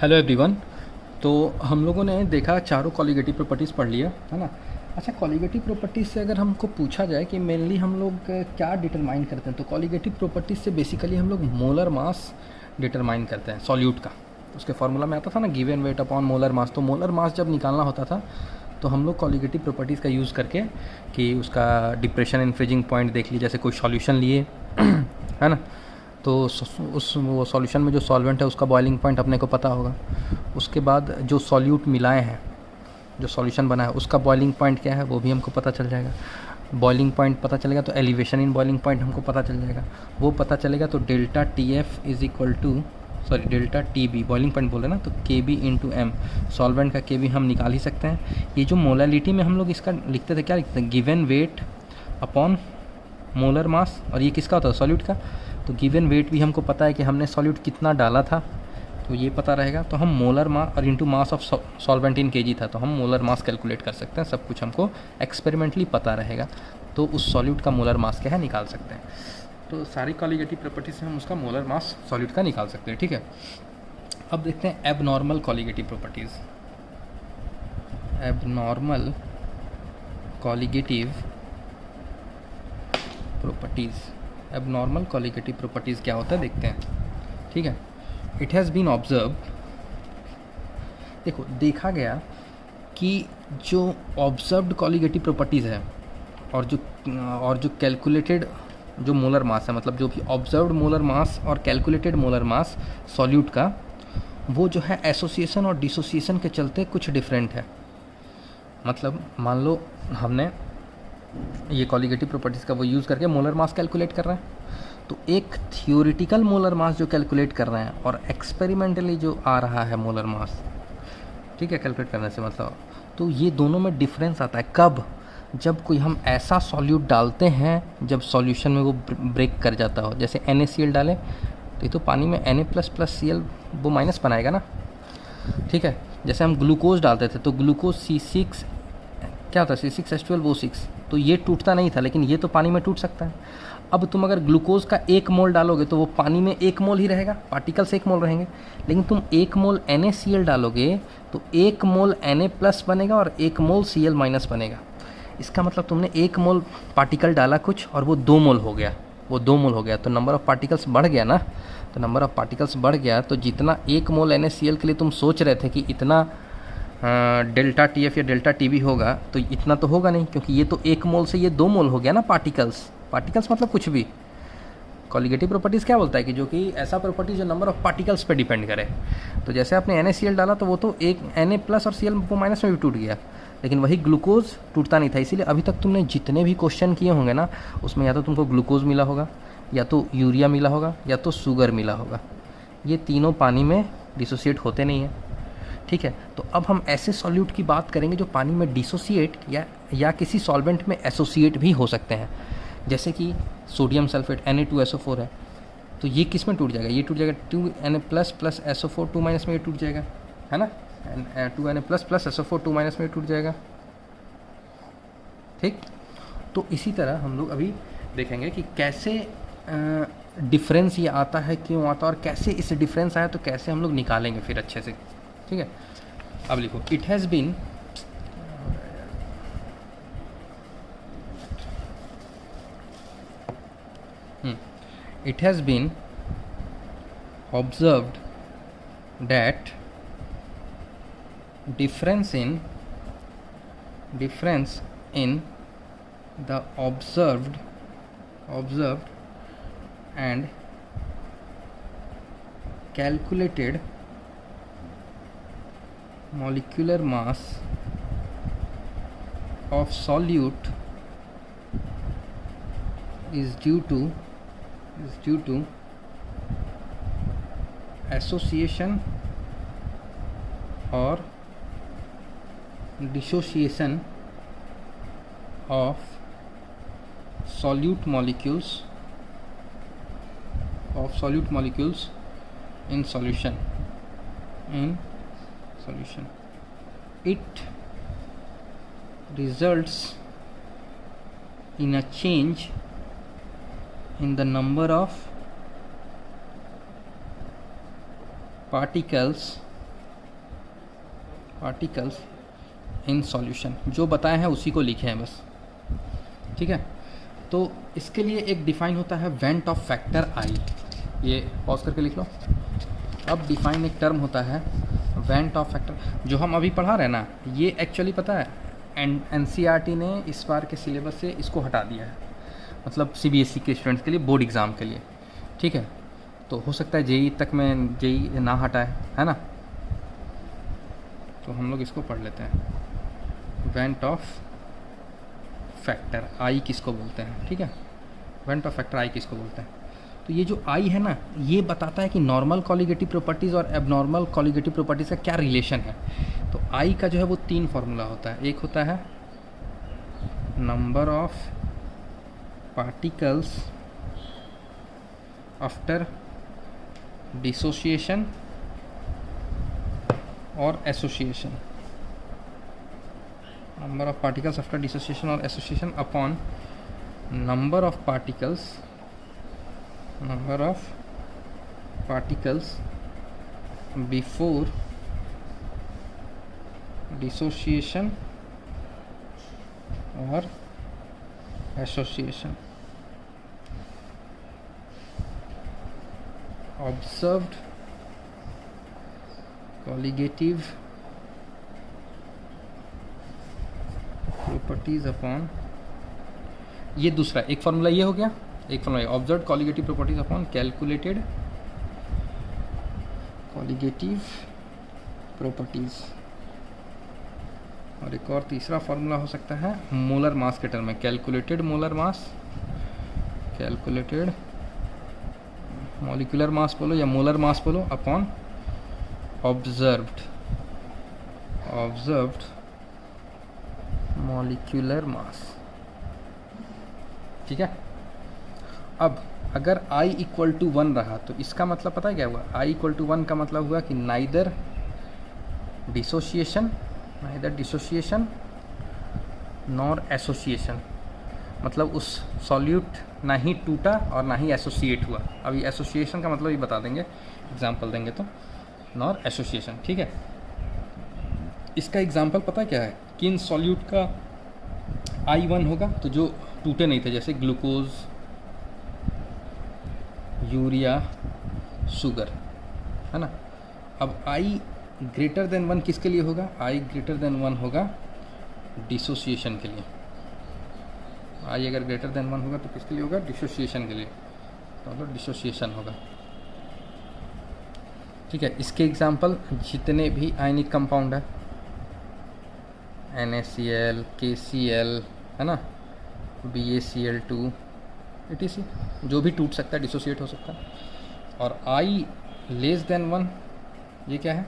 Hello everyone. तो हम लोगों ने देखा चारों कॉलिगेटिव प्रॉपर्टीज़ पढ़ लिया है ना। अच्छा, कॉलिगेटिव प्रॉपर्टीज़ से अगर हमको पूछा जाए कि मेनली हम लोग क्या डिटरमाइन करते हैं, तो कॉलिगेटिव प्रॉपर्टीज़ से बेसिकली हम लोग मोलर मास डिटरमाइन करते हैं सॉल्यूट का। उसके फार्मूला में आता था ना given weight upon molar mass. तो मोलर मास जब निकालना होता था तो हम लोग कॉलिगेटिव प्रॉपर्टीज़ का यूज़ करके कि उसका डिप्रेशन एंड फ्रीजिंग पॉइंट देख लीजिए, जैसे कोई सॉल्यूशन लिए है ना, तो उस वो सॉल्यूशन में जो सॉल्वेंट है उसका बॉइलिंग पॉइंट अपने को पता होगा। उसके बाद जो सॉल्यूट मिलाए हैं, जो सॉल्यूशन बना है उसका बॉइलिंग पॉइंट क्या है वो भी हमको पता चल जाएगा। बॉइलिंग पॉइंट पता चलेगा तो एलिवेशन इन बॉइलिंग पॉइंट हमको पता चल जाएगा। वो पता चलेगा तो delta T f is equal to delta T b, boiling point बोले ना, तो के बी इंटू एम, सॉल्वेंट का के बी हम निकाल ही सकते हैं। ये जो मोलालिटी में हम लोग इसका लिखते थे, क्या लिखते हैं, given weight upon molar mass, और ये किसका होता है, सॉल्यूट का। तो गिवन वेट भी हमको पता है कि हमने सॉल्यूट कितना डाला था, तो ये पता रहेगा। तो हम मोलर मास और into mass of solvent in KG था, तो हम मोलर मास कैलकुलेट कर सकते हैं। सब कुछ हमको एक्सपेरिमेंटली पता रहेगा, तो उस सॉल्यूट का मोलर मास क्या है निकाल सकते हैं। तो सारी कॉलिगेटिव प्रॉपर्टीज से हम उसका मोलर मास सॉल्यूट का निकाल सकते हैं, ठीक है। अब देखते हैं abnormal colligative properties. Abnormal colligative properties, abnormal colligative properties क्या होता है देखते हैं, ठीक है। इट हैज़ बीन ऑब्जर्व, देखो देखा गया कि जो ऑब्जर्व्ड कॉलिगेटिव प्रॉपर्टीज़ है और जो कैलकुलेटेड जो मोलर मास है, मतलब जो भी ऑब्जर्व्ड मोलर मास और कैलकुलेटेड मोलर मास सॉल्यूट का, वो जो है एसोसिएशन और डिसोसिएशन के चलते कुछ डिफरेंट है। मतलब मान लो हमने ये कॉलिगेटिव प्रॉपर्टीज़ का वो यूज़ करके मोलर मास कैलकुलेट कर रहे हैं, तो एक थियोरिटिकल मोलर मास जो कैलकुलेट कर रहे हैं और एक्सपेरिमेंटली जो आ रहा है मोलर मास, ठीक है, कैलकुलेट करने से मतलब, तो ये दोनों में डिफरेंस आता है। कब? जब कोई हम ऐसा सॉल्यूट डालते हैं जब सॉल्यूशन में वो ब्रेक कर जाता हो, जैसे NaCl डालें तो ये तो पानी में Na++Cl वो माइनस बनाएगा ना, ठीक है। जैसे हम ग्लूकोज डालते थे तो ग्लूकोज C6 क्या होता है, C6H12O6, तो ये टूटता नहीं था, लेकिन ये तो पानी में टूट सकता है। अब तुम अगर ग्लूकोज का 1 मोल डालोगे तो वो पानी में 1 मोल ही रहेगा, पार्टिकल्स 1 मोल रहेंगे। लेकिन तुम 1 मोल NaCl डालोगे तो 1 मोल Na+ बनेगा और 1 मोल Cl- बनेगा। इसका मतलब तुमने 1 मोल पार्टिकल डाला कुछ और वो 2 मोल हो गया, वो 2 मोल हो गया, तो नंबर ऑफ़ पार्टिकल्स बढ़ गया ना। तो नंबर ऑफ़ पार्टिकल्स बढ़ गया, तो जितना 1 मोल NaCl के लिए तुम सोच रहे थे कि इतना डेल्टा टी एफ या डेल्टा टी बी होगा, तो इतना तो होगा नहीं, क्योंकि ये तो 1 मोल से ये 2 मोल हो गया ना पार्टिकल्स। पार्टिकल्स मतलब कुछ भी। कॉलिगेटिव प्रॉपर्टीज़ क्या बोलता है कि जो कि ऐसा प्रॉपर्टी जो नंबर ऑफ पार्टिकल्स पे डिपेंड करे। तो जैसे आपने NaCl डाला तो वो तो एक Na+ और Cl वो माइनस में भी टूट गया, लेकिन वही ग्लूकोज टूटता नहीं था। इसीलिए अभी तक तुमने जितने भी क्वेश्चन किए होंगे ना, उसमें या तो तुमको ग्लूकोज मिला होगा, या तो यूरिया मिला होगा, या तो शुगर मिला होगा। ये तीनों पानी में डिसोसिएट होते नहीं हैं, ठीक है। तो अब हम ऐसे सॉल्यूट की बात करेंगे जो पानी में डिसोसिएट या किसी सॉल्वेंट में एसोसिएट भी हो सकते हैं। जैसे कि सोडियम सल्फेट Na2SO4 है, तो ये किस में टूट जाएगा, ये टूट जाएगा 2Na+ SO4 2- में ये टूट जाएगा, है ना, 2Na+ SO4 2- में टूट जाएगा, ठीक। तो इसी तरह हम लोग अभी देखेंगे कि कैसे डिफरेंस ये आता है, क्यों आता है, और कैसे इस डिफरेंस आया तो कैसे हम लोग निकालेंगे फिर अच्छे से, ठीक है। अब लिखो, it has been it has been observed that difference in the observed and calculated molecular mass of solute is due to association or dissociation of solute molecules in solution. It results in a change in the number of particles particles in solution, जो बताए हैं उसी को लिखे हैं बस, ठीक है। तो इसके लिए एक डिफाइन होता है वेंट ऑफ फैक्टर आई, ये पॉज करके लिख लो। अब डिफाइन एक टर्म होता है वेंट ऑफ फैक्टर, जो हम अभी पढ़ा रहे हैं ना, ये एक्चुअली पता है एनसीईआरटी ने इस बार के सिलेबस से इसको हटा दिया है, मतलब सीबीएसई के स्टूडेंट्स के लिए, बोर्ड एग्ज़ाम के लिए, ठीक है। तो हो सकता है जेई तक में जेई ना हटाए, है ना। तो हम लोग इसको पढ़ लेते हैं, वेंट ऑफ फैक्टर आई किसको बोलते हैं, ठीक है। वेंट ऑफ फैक्टर आई किसको बोलते हैं। तो ये जो आई है ना, ये बताता है कि नॉर्मल कॉलिगेटिव प्रॉपर्टीज़ और एबनॉर्मल कॉलिगेटिव प्रॉपर्टीज़ का क्या रिलेशन है। तो आई का जो है वो 3 फार्मूला होता है। एक होता है number of particles after dissociation और association, number of particles after dissociation और association upon number of particles before dissociation और association, observed colligative properties upon, ये दूसरा एक फार्मूला ये हो गया, एक formula observe colligative properties upon calculated colligative properties. और एक और तीसरा फार्मूला हो सकता है मोलर मास के टर्म में, calculated molar mass, calculated molecular mass बोलो या मोलर मास बोलो, अपॉन ऑब्जर्व्ड मॉलिक्यूलर मास, ठीक है। अब अगर i इक्वल टू 1 रहा तो इसका मतलब पता है क्या हुआ, i इक्वल टू 1 का मतलब हुआ कि नाइदर डिसोसिएशन नॉर एसोसिएशन, मतलब उस सॉल्यूट ना ही टूटा और ना ही एसोसिएट हुआ। अभी एसोसिएशन का मतलब ये बता देंगे, एग्जांपल देंगे तो, नॉर एसोसिएशन, ठीक है। इसका एग्जांपल पता क्या है कि इन सॉल्यूट का I1 होगा तो जो टूटे नहीं थे, जैसे ग्लूकोज, यूरिया, शुगर, है ना। अब I ग्रेटर देन 1 किसके लिए होगा, I ग्रेटर देन 1 होगा डिसोसिएशन के लिए। I अगर ग्रेटर देन 1 होगा तो किसके लिए होगा, डिसोसिएशन के लिए, तो मतलब डिसोसिएशन होगा, ठीक है। इसके एग्जांपल जितने भी आयनिक कंपाउंड है, NaCl, KCl, है ना, BaCl2 etc, जो भी टूट सकता है, डिसोसिएट हो सकता है। और I लेस देन 1, ये क्या है,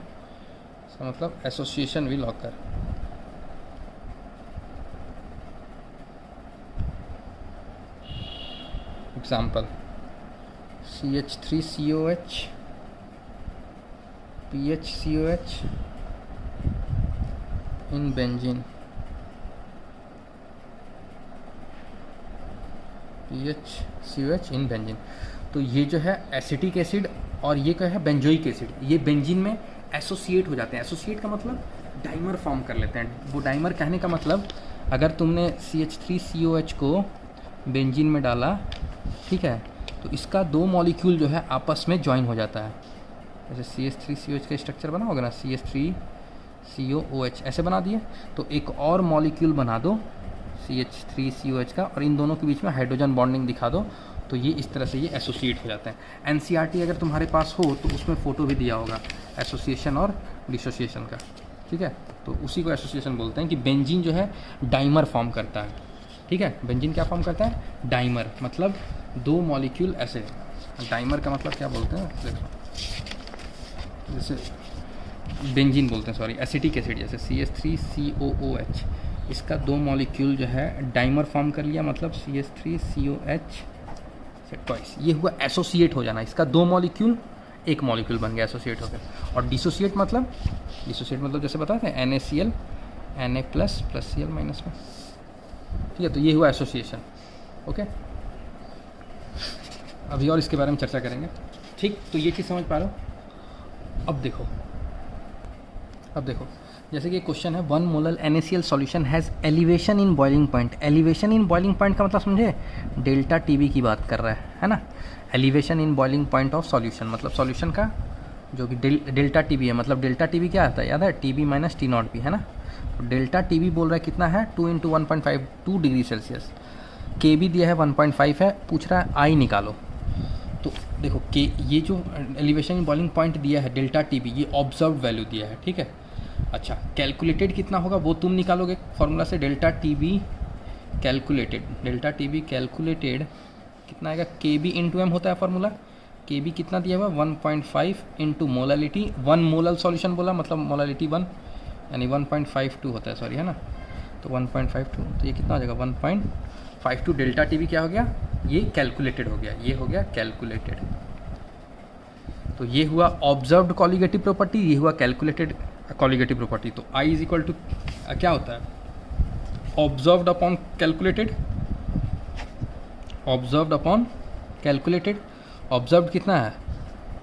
इसका मतलब association will occur. Example CH3COH, PHCOH in benzene, PHCOH in benzene. तो ये जो है एसिटिक एसिड और ये क्या है, बेंजोइक एसिड, ये बेंजीन में एसोसिएट हो जाते हैं। एसोसिएट का मतलब डाइमर फॉर्म कर लेते हैं। वो डाइमर कहने का मतलब, अगर तुमने CH3COH को बेंजीन में डाला, ठीक है, तो इसका 2 मॉलिक्यूल जो है आपस में ज्वाइन हो जाता है। जैसे CH3COH का स्ट्रक्चर बना होगा ना, CH3COOH ऐसे बना दिए, तो एक और मॉलिक्यूल बना दो CH3COH का और इन दोनों के बीच में हाइड्रोजन बॉन्डिंग दिखा दो, तो ये इस तरह से ये एसोसिएट हो जाते हैं। एनसीईआरटी अगर तुम्हारे पास हो तो उसमें फ़ोटो भी दिया होगा एसोसिएशन और डिसोसिएशन का, ठीक है। तो उसी को एसोसिएशन बोलते हैं कि बेंजीन जो है डाइमर फॉर्म करता है, ठीक है। बेंजीन क्या फॉर्म करता है, डाइमर, मतलब 2 मॉलिक्यूल ऐसे। डाइमर का मतलब क्या बोलते हैं, देखो, जैसे बेंजीन बोलते हैं, सॉरी, एसिटिक एसिड, जैसे CH3COOH, इसका 2 मॉलिक्यूल जो है डाइमर फॉर्म कर लिया, मतलब CH3COH से ट्वाइस, ये हुआ एसोसिएट हो जाना। इसका 2 मॉलिक्यूल 1 मॉलिक्यूल बन गया एसोसिएट होकर। और डिसोसिएट मतलब जैसे बताते हैं NaCl Na plus Cl minus में, ठीक है। तो ये हुआ एसोसिएशन, ओके। अभी और इसके बारे में चर्चा करेंगे, ठीक। तो ये चीज़ समझ पा रहे हो। अब देखो, अब देखो, जैसे कि क्वेश्चन है 1 molar NaCl solution has elevation in boiling point. Elevation in boiling point का मतलब समझे, डेल्टा TB की बात कर रहा है ना। Elevation in boiling point of solution मतलब सॉल्यूशन का जो कि डेल्टा TB है, मतलब डेल्टा TB क्या आता है याद है, TB माइनस T0 है ना। तो डेल्टा TB बोल रहा है कितना है, 2 × 1.52 डिग्री सेल्सियस। KB दिया है 1.5 है, पूछ रहा है I निकालो। तो देखो के ये जो एलिवेशन इन बॉइलिंग पॉइंट दिया है डेल्टा TB, ये ऑब्जर्व वैल्यू दिया है, ठीक है। अच्छा, कैलकुलेटेड कितना होगा वो तुम निकालोगे फॉर्मूला से। डेल्टा TB कैलकुलेटेड कितना आएगा, KB × M होता है फॉर्मूला। KB कितना दिया हुआ, 1.5 × मोलालिटी। 1 मोलल सॉल्यूशन बोला मतलब मोलालिटी 1 यानी 1.52 होता है, सॉरी है ना। तो 1.52, तो ये कितना हो जाएगा 1.52। डेल्टा TB क्या हो गया, ये कैलकुलेटेड हो गया, ये हो गया कैलकुलेटेड। तो ये हुआ ऑब्जर्व्ड कॉलिगेटिव प्रॉपर्टी, ये हुआ कैलकुलेटेड कॉलिगेटिव प्रॉपर्टी। तो I इज इक्वल टू क्या होता है, observed upon calculated. Observed upon calculated. Observed कितना है,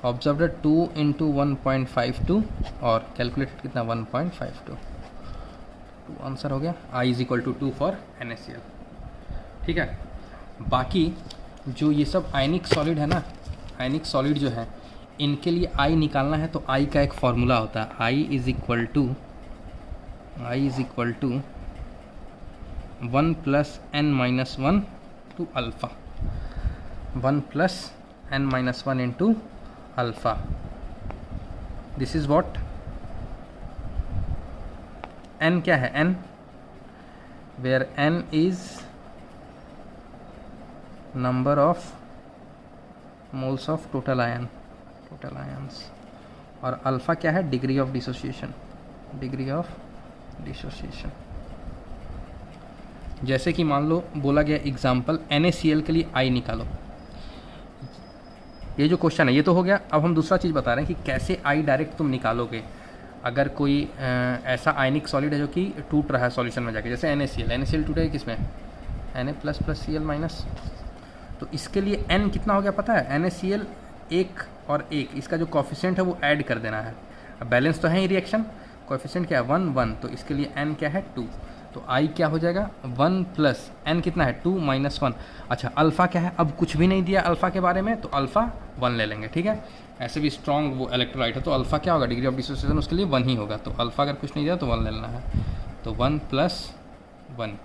ऑब्जर्व्ड 2 × 1.52 और कैलकुलेटेड कितना 1.52। तो आंसर हो गया I is equal to 2 for NaCl, ठीक है। बाकी जो ये सब आयनिक सॉलिड है ना, आयनिक सॉलिड जो है इनके लिए I निकालना है तो I का एक फॉर्मूला होता है, I is equal to 1 + n-1 to alpha. 1 + n-1 into alpha. This is what, n क्या है, n where n is number of moles of total ions, और अल्फ़ा क्या है, डिग्री ऑफ डिसोसिएशन। जैसे कि मान लो बोला गया एग्जाम्पल NaCl के लिए I निकालो। ये जो क्वेश्चन है ये तो हो गया। अब हम दूसरा चीज़ बता रहे हैं कि कैसे I डायरेक्ट तुम निकालोगे अगर कोई ऐसा आयनिक सॉलिड है जो कि टूट रहा है सॉल्यूशन में जाके, जैसे NaCl टूटे किसमें, Na++Cl-। तो इसके लिए n कितना हो गया पता है, NaCl 1 और 1 इसका जो कोफिशिएंट है वो ऐड कर देना है। अब बैलेंस तो है ही रिएक्शन, कोफिशिएंट क्या है 1 1, तो इसके लिए n क्या है 2। तो I क्या हो जाएगा 1 + n कितना है 2 - 1। अच्छा, अल्फ़ा क्या है, अब कुछ भी नहीं दिया अल्फ़ा के बारे में तो अल्फ़ा 1 ले लेंगे, ठीक है। ऐसे भी स्ट्रॉन्ग वो इलेक्ट्रोलाइट है तो अल्फ़ा क्या होगा, डिग्री ऑफ डिसोसिएशन उसके लिए 1 ही होगा। तो अल्फ़ा अगर कुछ नहीं दिया तो 1 ले लेना है। तो 1 + 1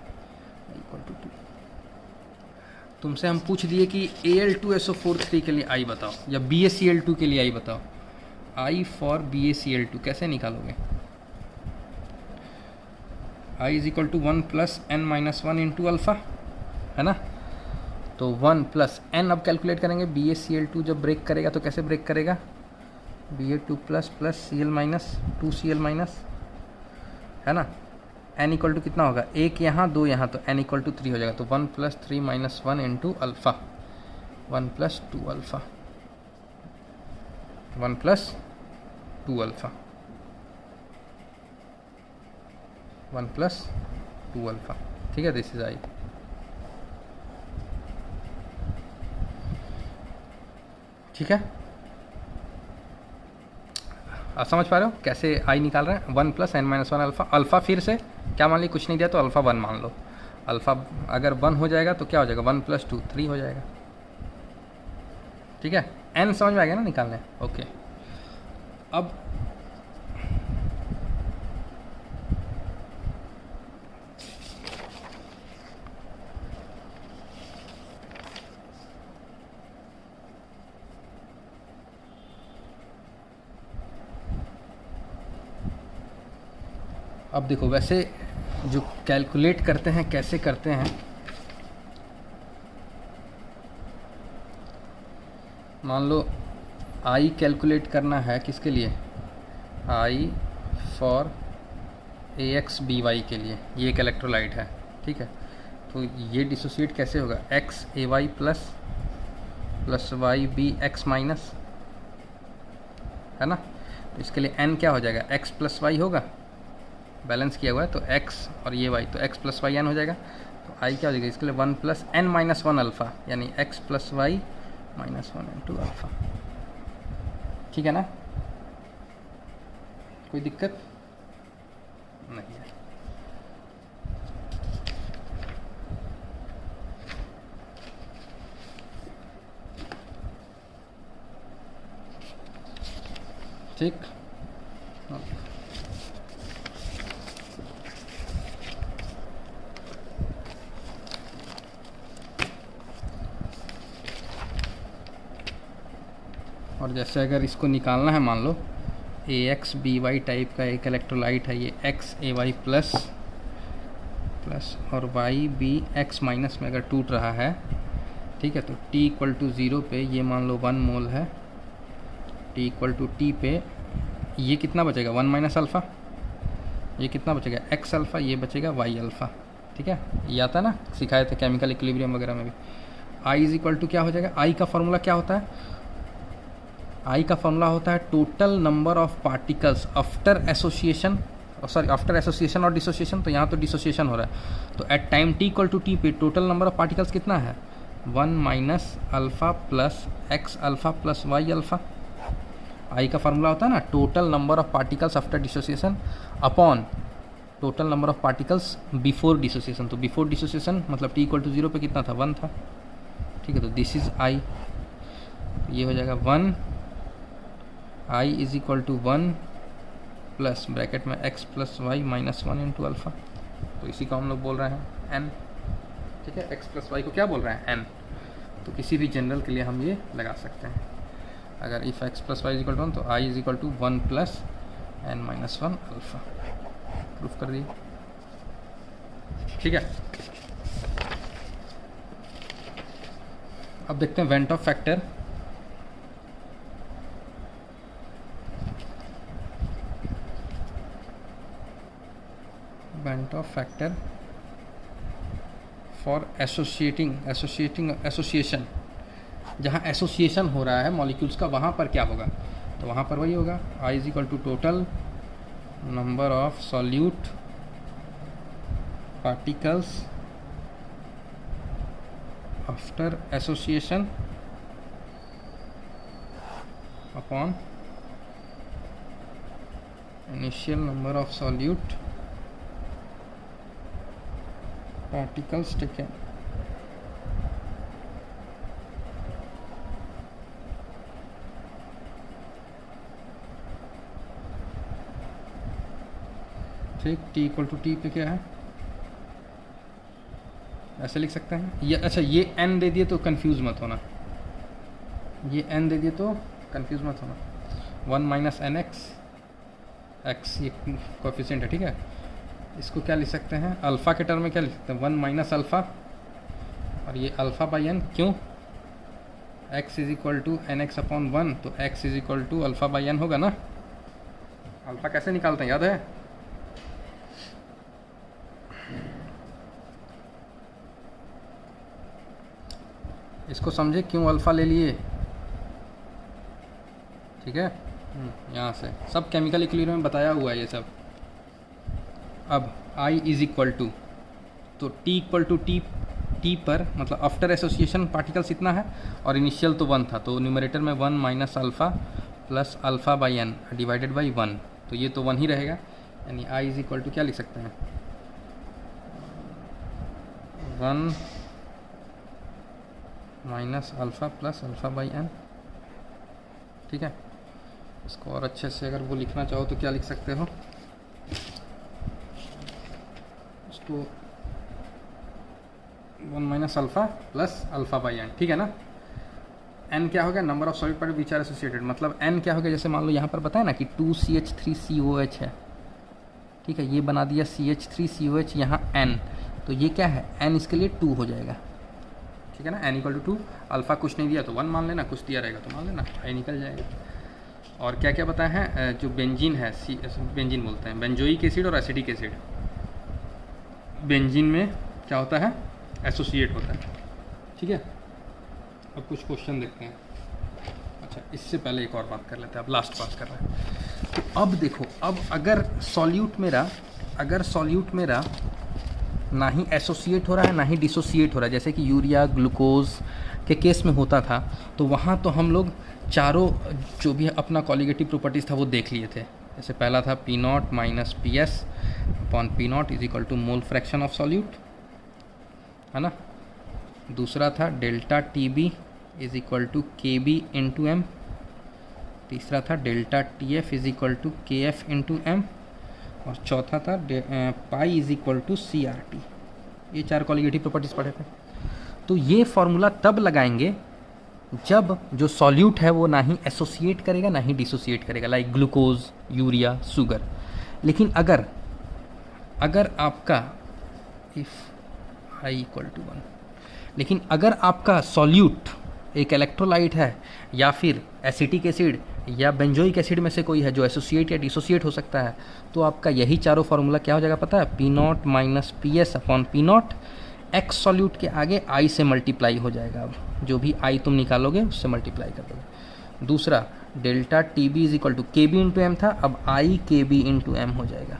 = 2। तुमसे हम पूछ दिए कि Al2SO4 के लिए I बताओ या BaCl2 के लिए I बताओ। I फॉर BaCl2 कैसे निकालोगे, I is equal to 1 + n-1 into alpha, है ना। तो 1 + n अब कैलकुलेट करेंगे। BaCl2 जब ब्रेक करेगा तो कैसे ब्रेक करेगा, Ba2 + Cl- 2Cl-, है ना। n इक्वल टू कितना होगा, 1 यहाँ 2 यहाँ, तो n इक्वल टू 3 हो जाएगा। तो 1 + 3 - 1 into alpha, 1 + 2 alpha, 1 + 2 alpha, 1 + 2 alpha, ठीक है। This is I। ठीक है, आप समझ पा रहे हो कैसे I निकाल रहे हैं। 1 + n-1 अल्फ़ा। अल्फ़ा फिर से क्या मान ली, कुछ नहीं दिया तो अल्फ़ा 1 मान लो। अल्फ़ा अगर 1 हो जाएगा तो क्या हो जाएगा, 1 + 2 3 हो जाएगा, ठीक है। n समझ में आ गया ना निकालने, ओके। अब देखो, वैसे जो कैलकुलेट करते हैं कैसे करते हैं, मान लो I कैलकुलेट करना है किसके लिए, I फॉर AXBY के लिए। ये एक इलेक्ट्रोलाइट है, ठीक है। तो ये डिसोसिएट कैसे होगा, XAY + YBX-, है ना। तो इसके लिए n क्या हो जाएगा, x + y होगा, बैलेंस किया हुआ है तो x और ये y, तो x + y n हो जाएगा। तो I क्या हो जाएगा इसके लिए 1 + n-1 अल्फ़ा, यानी x + y - 1 इंटू अल्फ़ा, ठीक है ना। कोई दिक्कत, नहीं है। ठीक, और जैसे अगर इसको निकालना है, मान लो AX/BY टाइप का एक इलेक्ट्रोलाइट है, ये XAY प्लस और YBX माइनस में अगर टूट रहा है, ठीक है, तो T इक्वल टू 0 पे ये मान लो 1 मोल है, T इक्वल टू T पे ये कितना बचेगा 1 माइनस अल्फ़ा, ये कितना बचेगा X अल्फ़ा, ये बचेगा Y अल्फ़ा। ठीक है, ये आता है ना, सिखाए थे केमिकल इक्विलिब्रियम वगैरह में भी। I इज इक्वल टू क्या हो जाएगा, I का फॉर्मूला क्या होता है, I का फॉर्मूला होता है total number of particles after association, sorry after association और डिसोसिएशन, तो यहाँ तो डिसोसिएशन हो रहा है, तो at time T equal to T पे टोटल नंबर ऑफ पार्टिकल्स कितना है 1 minus alpha plus X alpha plus Y alpha. I का फार्मूला होता है ना total number of particles after dissociation upon total number of particles before dissociation, तो before dissociation मतलब T equal to 0 पे कितना था 1 था। ठीक है, तो दिस इज I, ये हो जाएगा 1, I is equal to 1 plus bracket में X plus y minus 1 into alpha, तो इसी को हम लोग बोल रहे हैं N। ठीक है, X प्लस वाई को क्या बोल रहे हैं N, तो किसी भी जनरल के लिए हम ये लगा सकते हैं। अगर if X plus Y is equal to 1 तो I is equal to 1 plus N minus 1 alpha, proof कर दिए। ठीक है, अब देखते हैं van't Hoff factor. Van't Hoff factor for association, जहाँ एसोसिएशन हो रहा है मॉलिक्यूल्स का, वहाँ पर क्या होगा, तो वहाँ पर वही होगा I is equal to total number of solute particles after association upon initial number of solute particles taken। ठीक, T इक्वल टू T पे क्या है, ऐसे लिख सकते हैं ये। अच्छा, ये N दे दिए तो कंफ्यूज मत होना, ये N दे दिए तो कंफ्यूज मत होना। 1 माइनस NX, X ये कोएफिशिएंट है। ठीक है, इसको क्या लिख सकते हैं अल्फ़ा के टर्म में, क्या लिख सकते हैं 1 माइनस अल्फ़ा, और ये अल्फ़ा बाई एन, क्यों X is equal to N X upon 1, तो X is equal to alpha by N होगा ना। अल्फ़ा कैसे निकालते हैं याद है, इसको समझे क्यों अल्फ़ा ले लिए। ठीक है, यहाँ से सब केमिकल इक्विलिब्रियम में बताया हुआ है ये सब। अब I इज इक्वल टू, तो T इक्वल टू T पर मतलब आफ्टर एसोसिएशन पार्टिकल्स इतना है और इनिशियल तो 1 था, तो न्यूमरेटर में 1 minus alpha plus alpha by N divided by 1, तो ये तो 1 ही रहेगा, यानी I इज इक्वल टू क्या लिख सकते हैं 1 minus alpha plus alpha by N. ठीक है, इसको और अच्छे से अगर वो लिखना चाहो तो क्या लिख सकते हो, तो 1 minus alpha plus alpha by N. ठीक है ना, n क्या हो गया number of solid particle which are associated, मतलब n क्या हो गया, जैसे मान लो यहाँ पर बताया ना कि 2CH3COH है। ठीक है, ये बना दिया CH3COH, यहाँ n, तो ये क्या है n इसके लिए 2 हो जाएगा। ठीक है ना, n इक्वल टू 2, अल्फ़ा कुछ नहीं दिया तो 1 मान लेना, कुछ दिया रहेगा तो मान लेना, I निकल जाएगा। और क्या क्या बताया है, जो बेंजीन है, बेंजीन बोलते हैं, बेंजोइक एसिड और एसिटिक एसिड। बेंजीन में क्या होता है एसोसिएट होता है। ठीक है, अब कुछ क्वेश्चन देखते हैं। अच्छा, इससे पहले एक और बात कर लेते हैं, अब लास्ट बात कर रहे हैं। तो अब देखो, अब अगर सॉल्यूट मेरा ना ही एसोसिएट हो रहा है ना ही डिसोसिएट हो रहा है, जैसे कि यूरिया ग्लूकोज के केस में होता था, तो वहाँ तो हम लोग चारों जो भी अपना कॉलिगेटिव प्रॉपर्टीज़ था वो देख लिए थे, जैसे पहला था P naught minus P S upon P naught is equal to mole fraction of solute, है ना। दूसरा था delta T B is equal to K B into M. तीसरा था delta T F is equal to K F into M. और चौथा था pi is equal to C R T. ये 4 कॉलिगेटिव प्रॉपर्टीज पढ़े थे। तो ये फॉर्मूला तब लगाएंगे जब जो सॉल्यूट है वो ना ही एसोसिएट करेगा ना ही डिसोसिएट करेगा, लाइक ग्लूकोज, यूरिया, शुगर। लेकिन अगर आपका इफ आई इक्वल टू 1, लेकिन अगर आपका सॉल्यूट एक इलेक्ट्रोलाइट है या फिर एसिटिक एसिड या बेंजोइक एसिड में से कोई है जो एसोसिएट या डिसोसिएट हो सकता है, तो आपका यही चारों फार्मूला क्या हो जाएगा पता है, P naught minus P S upon P not, x solute के आगे आई से मल्टीप्लाई हो जाएगा। अब जो भी आई तुम निकालोगे उससे मल्टीप्लाई कर दोगे। दूसरा delta T B is equal to K B into M था, अब आई के बी इंटू एम हो जाएगा।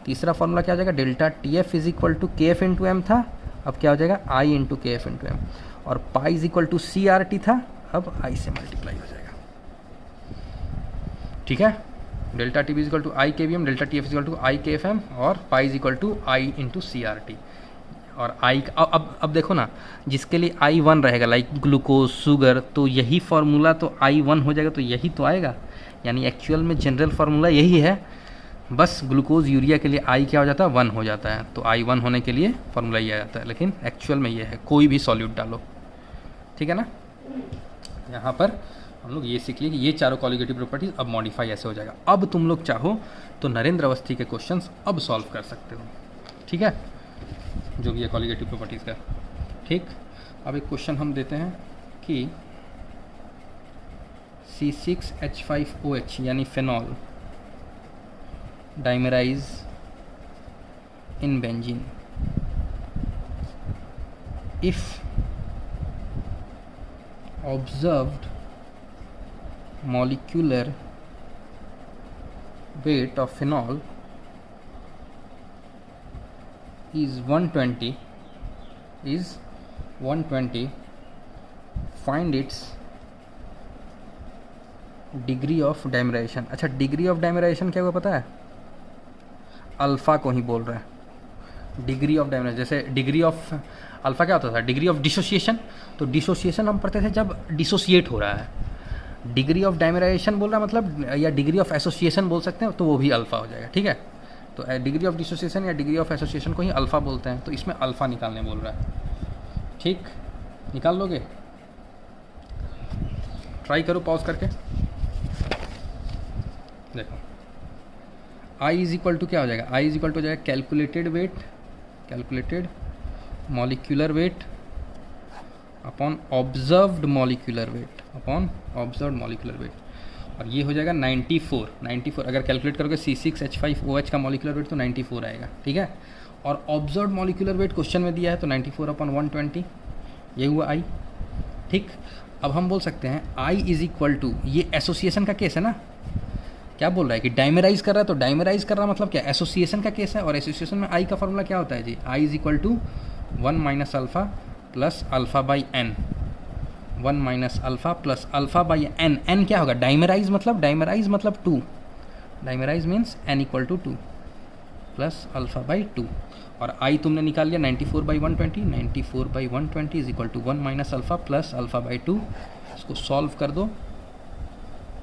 तीसरा फार्मूला क्या हो जाएगा, delta T F is equal to K F into M था, अब क्या हो जाएगा I into K F into M. और pi is equal to C R T था, अब आई से मल्टीप्लाई हो जाएगा। ठीक है, delta T B is equal to I K B M, delta T F is equal to I K F M, और pi is equal to I into C R T. और आई अब देखो ना, जिसके लिए आई 1 रहेगा लाइक ग्लूकोज, शुगर, तो यही फार्मूला तो आई 1 हो जाएगा, तो यही तो आएगा। यानी एक्चुअल में जनरल फार्मूला यही है, बस ग्लूकोज यूरिया के लिए आई क्या हो जाता है 1 हो जाता है, तो आई 1 होने के लिए फार्मूला ये आ जाता है। लेकिन एक्चुअल में ये है, कोई भी सॉल्यूट डालो, ठीक है ना। यहाँ पर हम लोग ये सीख लिए कि ये चारों कॉलिगेटिव प्रॉपर्टीज अब मॉडिफाई ऐसे हो जाएगा। अब तुम लोग चाहो तो नरेंद्र अवस्थी के क्वेश्चंस अब सॉल्व कर सकते हो, ठीक है, जो भी है कॉलिगेटिव प्रॉपर्टीज़ का। ठीक, अब एक क्वेश्चन हम देते हैं कि C6H5OH यानी phenol dimerise in benzene if observed molecular weight of phenol is 120, find its degree of dimerization। अच्छा, डिग्री ऑफ डाइमराइजेशन क्या हुआ पता है, अल्फ़ा को ही बोल रहा है डिग्री ऑफ डाइमराइजेशन। जैसे डिग्री ऑफ अल्फ़ा क्या होता था, डिग्री ऑफ डिसोसिएशन, तो डिसोसिएशन हम पढ़ते थे जब डिसोसिएट हो रहा है। डिग्री ऑफ डाइमराइजेशन बोल रहा है मतलब, या डिग्री ऑफ एसोसिएशन बोल सकते हैं, तो वो भी अल्फ़ा हो जाएगा, ठीक है। तो डिग्री ऑफ डिसोसिएशन या डिग्री ऑफ एसोसिएशन को ही अल्फ़ा बोलते हैं, तो इसमें अल्फ़ा निकालने बोल रहा है। ठीक, निकाल लोगे, ट्राई करो पॉज करके। देखो आई इज इक्वल टू क्या हो जाएगा, आई इज इक्वल टू हो जाएगा calculated molecular weight upon observed molecular weight और ये हो जाएगा 94। अगर कैलकुलेट करोगे C6H5OH का मॉलिक्यूलर वेट तो 94 आएगा, ठीक है। और ऑब्जर्व्ड मॉलिक्यूलर वेट क्वेश्चन में दिया है तो 94/120, ये हुआ आई। ठीक, अब हम बोल सकते हैं आई इज इक्वल टू, ये एसोसिएशन का केस है ना, क्या बोल रहा है कि डाइमराइज कर रहा है, तो डाइमराइज कर रहा मतलब क्या, एसोसिएशन का केस है। और एसोसिएशन में आई का फॉर्मूला क्या होता है जी, I is equal to 1 minus alpha plus alpha by N, 1 minus alpha plus alpha by N. N क्या होगा, डाइमराइज मतलब 2, dimerise means N equal to 2 plus alpha by 2। और आई तुमने निकाल लिया 94/120, 94/120 is equal to 1 minus alpha plus alpha by 2। इसको solve कर दो,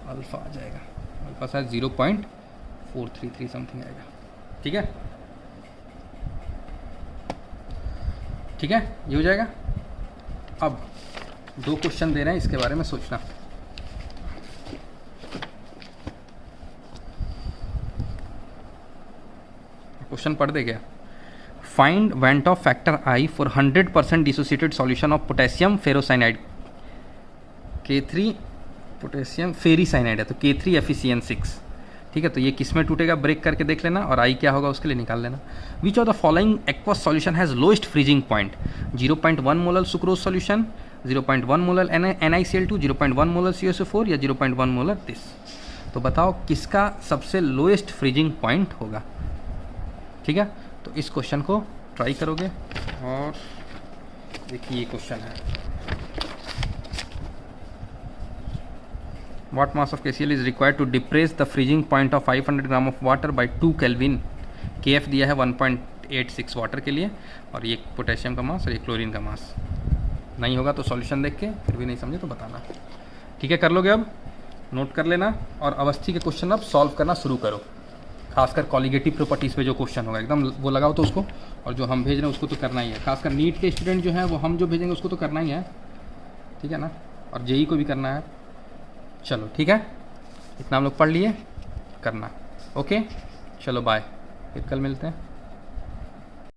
अल्फ़ा आ जाएगा, अल्फ़ा शायद 0.433 समथिंग आएगा, ठीक है। ठीक है, ये हो जाएगा। अब 2 क्वेश्चन दे रहे हैं, इसके बारे में सोचना। क्वेश्चन पढ़ दे क्या, find went Hoff factor I for 100% dissociated solution of potassium ferrocyanide, K3 potassium ferricyanide है तो K3 FeCN6, ठीक है। तो ये किस में टूटेगा, ब्रेक करके देख लेना, और आई क्या होगा उसके लिए निकाल लेना। Which of the following aqueous solution has lowest freezing point, 0.1 molar sucrose solution, 0.1 molar NiCl2, 0.1 molar CSO4 या 0.1 मोलर दिस। तो बताओ किसका सबसे लोएस्ट फ्रीजिंग पॉइंट होगा, ठीक है। तो इस क्वेश्चन को ट्राई करोगे, और देखिए ये क्वेश्चन है, What mass of KCl is required to depress the freezing point of 500 gram of water by 2 kelvin. KF दिया है 1.86 वाटर के लिए, और ये पोटेशियम का मास और ये क्लोरीन का मास। नहीं होगा तो सॉल्यूशन देख के, फिर भी नहीं समझे तो बताना। ठीक है, कर लोगे अब, नोट कर लेना, और अवस्थी के क्वेश्चन अब सॉल्व करना शुरू करो, खासकर कॉलिगेटिव प्रॉपर्टीज़ पे जो क्वेश्चन होगा एकदम वो लगाओ तो उसको, और जो हम भेज रहे हैं उसको तो करना ही है। खासकर नीट के स्टूडेंट जो है वो हम जो भेजेंगे उसको तो करना ही है, ठीक है ना, और जेई को भी करना है। चलो ठीक है, इतना हम लोग पढ़ लिए, करना। ओके चलो बाय, फिर कल मिलते हैं।